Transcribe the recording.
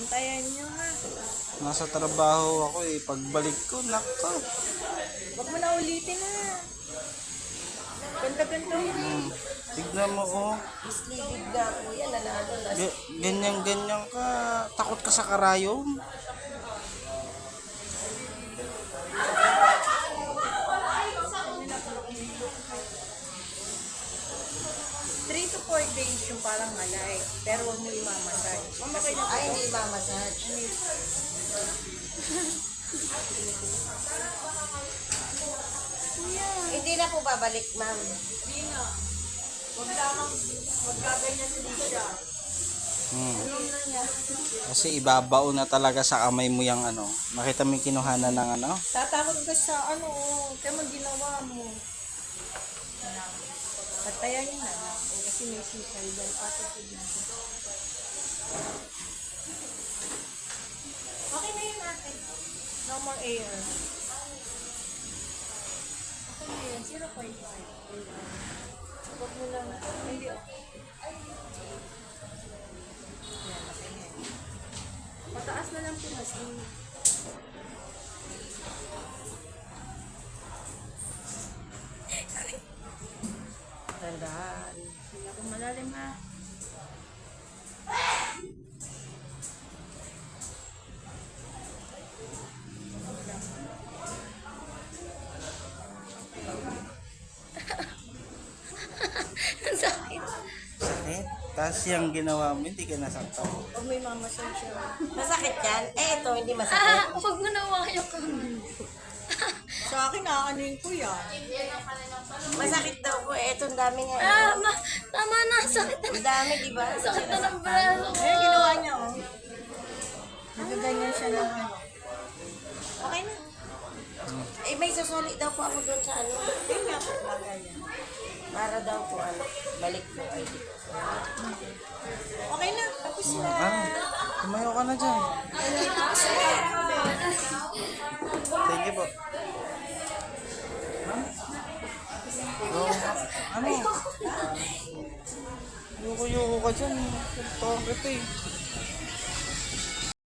Bantayan nyo ha. Nasa trabaho ako eh. Pagbalik ko, nako. Huwag mo na ulitin ha. Ganda-ganda yun. Tignan mo oh. Isligid nga po yan. Nanalo na. Ganyan-ganyan ka. Takot ka sa karayom. 3 to 4 days yung parang malay. Pero huwag mo imamasage. Ay, hindi mamassage. Hindi na po babalik, ma'am. Hindi na. Huwag lamang magkaganyan din siya. Alam na niya. Kasi ibabaon na talaga sa kamay mo yung ano. Nakita mo yung kinuhanan ng ano? Tatakot ka sa ano, kaya mo ginawa mo. Patayan na. Kasi may sipay dyan. Ate ko dito. Okay na yun ate. No more air. Okay na yun. 0.5. Huwag mo lang. Hindi okay. Yan, okay na yun. Pataas na lang po mas. Tandaan. Hindi ako malalim ha. Ang sakit. Sakit. Tapos yung ginawa mo, hindi ka nasaktan. Huwag may mamasan siya. Masakit yan? Eh, ito, hindi masakit. Huwag mo na makayok ka. Sa akin, nakakanuin ko yan. Masakit daw po. Eh, ito, ang dami nga. Tama na. Sakit na. Ang dami, di ba? Sakit na ng braso ko. Eh, ginawa niya, oh. Nagaganyan siya ng ano. Okay na. Eh, may susuli daw po ako doon sa ano. Yun nga po, ganyan. Para daw po, ano, balik po ay dito. Okay na. Tapos na. Tumayo ka na dyan. Thank you po. Ano? Yuko-yuko ka dyan. Tawag ito eh.